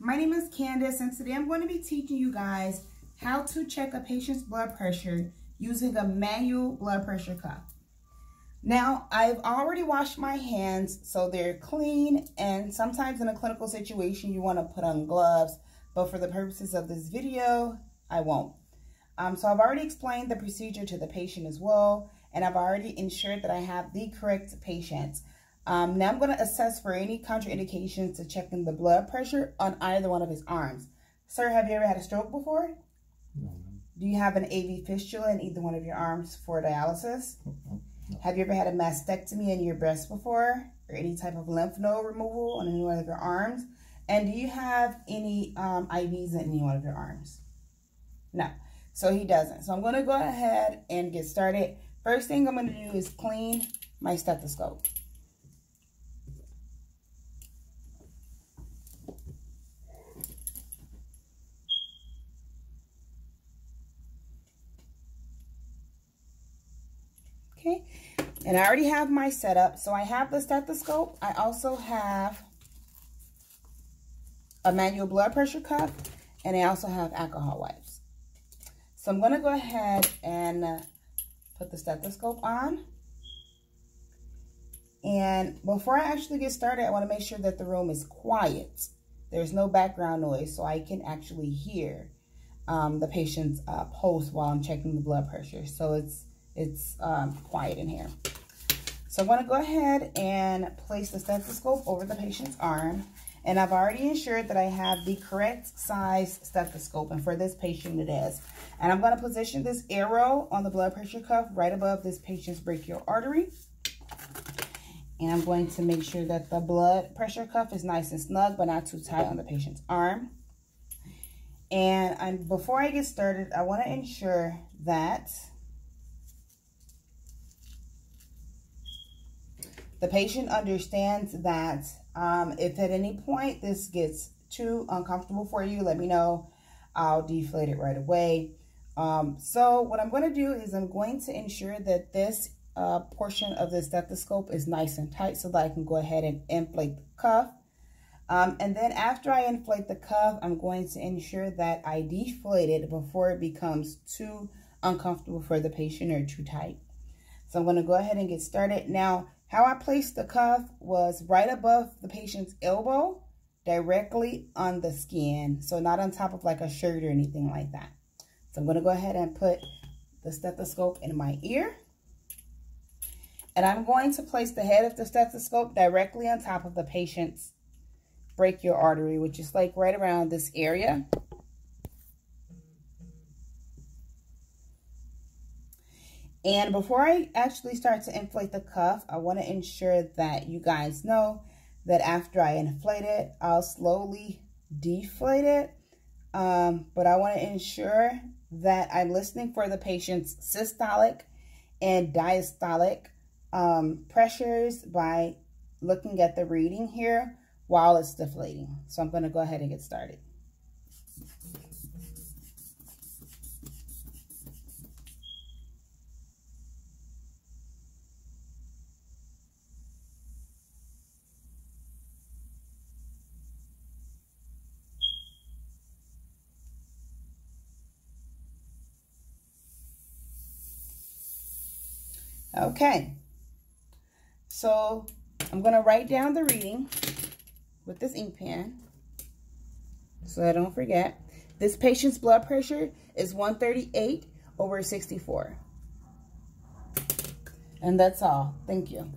My name is Candace, and today I'm going to be teaching you guys how to check a patient's blood pressure using a manual blood pressure cuff. Now, I've already washed my hands, so they're clean, and sometimes in a clinical situation, you want to put on gloves, but for the purposes of this video, I won't. So I've already explained the procedure to the patient as well, and I've already ensured that I have the correct patient. Now I'm going to assess for any contraindications to checking the blood pressure on either one of his arms. Sir, have you ever had a stroke before? No. Do you have an AV fistula in either one of your arms for dialysis? No. Have you ever had a mastectomy in your breast before? Or any type of lymph node removal on any one of your arms? And do you have any IVs in any one of your arms? No. So he doesn't. So I'm going to go ahead and get started. First thing I'm going to do is clean my stethoscope. Okay, and I already have my setup. So I have the stethoscope. I also have a manual blood pressure cuff, and I also have alcohol wipes. So I'm going to go ahead and put the stethoscope on. And before I actually get started, I want to make sure that the room is quiet. There's no background noise, so I can actually hear the patient's pulse while I'm checking the blood pressure. So it's quiet in here. So I'm going to go ahead and place the stethoscope over the patient's arm. And I've already ensured that I have the correct size stethoscope. And for this patient, it is. And I'm going to position this arrow on the blood pressure cuff right above this patient's brachial artery. And I'm going to make sure that the blood pressure cuff is nice and snug, but not too tight on the patient's arm. And before I get started, I want to ensure that the patient understands that if at any point this gets too uncomfortable for you, let me know. I'll deflate it right away. So what I'm going to do is I'm going to ensure that this portion of the stethoscope is nice and tight so that I can go ahead and inflate the cuff. And then after I inflate the cuff, I'm going to ensure that I deflate it before it becomes too uncomfortable for the patient or too tight. So I'm going to go ahead and get started. Now, how I placed the cuff was right above the patient's elbow, directly on the skin. So not on top of like a shirt or anything like that. So I'm going to go ahead and put the stethoscope in my ear. And I'm going to place the head of the stethoscope directly on top of the patient's brachial artery, which is like right around this area. And before I actually start to inflate the cuff, I want to ensure that you guys know that after I inflate it, I'll slowly deflate it. But I want to ensure that I'm listening for the patient's systolic and diastolic pressures by looking at the reading here while it's deflating. So I'm going to go ahead and get started. Okay, so I'm going to write down the reading with this ink pen so I don't forget. This patient's blood pressure is 138/64. And that's all. Thank you.